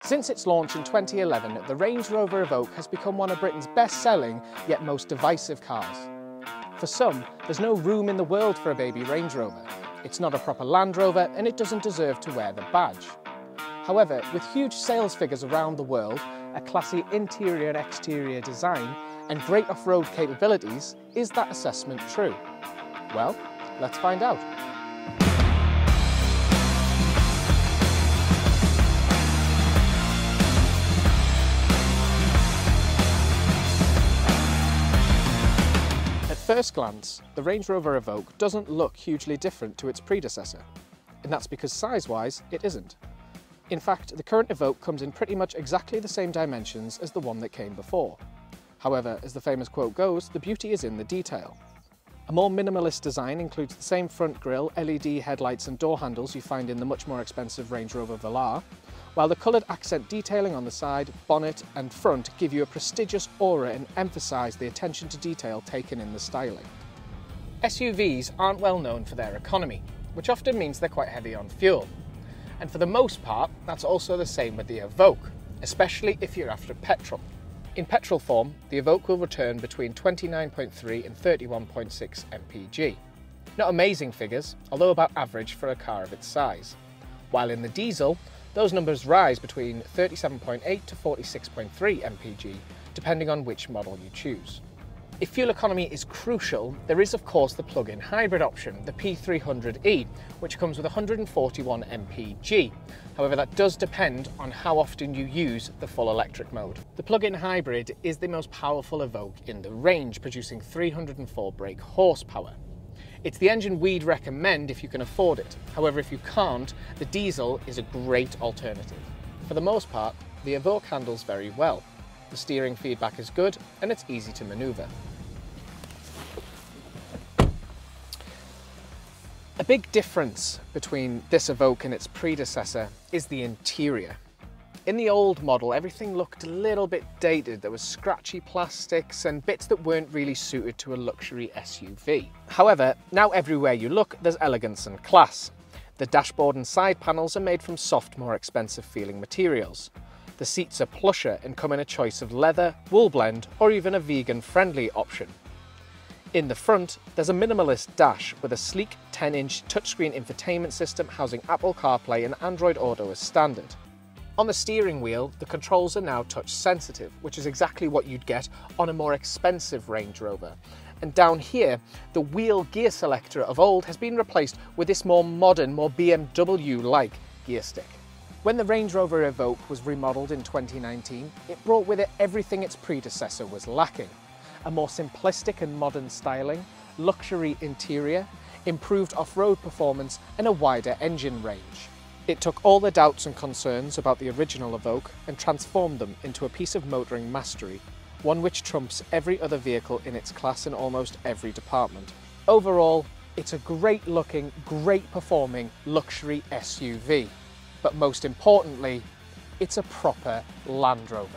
Since its launch in 2011, the Range Rover Evoque has become one of Britain's best-selling, yet most divisive cars. For some, there's no room in the world for a baby Range Rover. It's not a proper Land Rover and it doesn't deserve to wear the badge. However, with huge sales figures around the world, a classy interior and exterior design, and great off-road capabilities, is that assessment true? Well, let's find out. At first glance, the Range Rover Evoque doesn't look hugely different to its predecessor, and that's because size-wise it isn't. In fact, the current Evoque comes in pretty much exactly the same dimensions as the one that came before. However, as the famous quote goes, the beauty is in the detail. A more minimalist design includes the same front grille, LED headlights and door handles you find in the much more expensive Range Rover Velar, while the coloured accent detailing on the side, bonnet and front give you a prestigious aura and emphasise the attention to detail taken in the styling. SUVs aren't well known for their economy, which often means they're quite heavy on fuel. And for the most part, that's also the same with the Evoque, especially if you're after petrol. In petrol form, the Evoque will return between 29.3 and 31.6 mpg. Not amazing figures, although about average for a car of its size. While in the diesel, those numbers rise between 37.8 to 46.3 mpg, depending on which model you choose. If fuel economy is crucial, there is of course the plug-in hybrid option, the P300e, which comes with 141 mpg. However, that does depend on how often you use the full electric mode. The plug-in hybrid is the most powerful Evoque in the range, producing 304 brake horsepower. It's the engine we'd recommend if you can afford it. However, if you can't, the diesel is a great alternative. For the most part, the Evoque handles very well. The steering feedback is good and it's easy to manoeuvre. A big difference between this Evoque and its predecessor is the interior. In the old model, everything looked a little bit dated. There was scratchy plastics and bits that weren't really suited to a luxury SUV. However, now everywhere you look, there's elegance and class. The dashboard and side panels are made from soft, more expensive feeling materials. The seats are plusher and come in a choice of leather, wool blend, or even a vegan-friendly option. In the front, there's a minimalist dash with a sleek 10-inch touchscreen infotainment system housing Apple CarPlay and Android Auto as standard. On the steering wheel, the controls are now touch sensitive, which is exactly what you'd get on a more expensive Range Rover. And down here, the wheel gear selector of old has been replaced with this more modern, more BMW-like gear stick. When the Range Rover Evoque was remodeled in 2019, it brought with it everything its predecessor was lacking. A more simplistic and modern styling, luxury interior, improved off-road performance and a wider engine range. It took all the doubts and concerns about the original Evoque and transformed them into a piece of motoring mastery, one which trumps every other vehicle in its class in almost every department. Overall, it's a great looking, great performing luxury SUV. But most importantly, it's a proper Land Rover.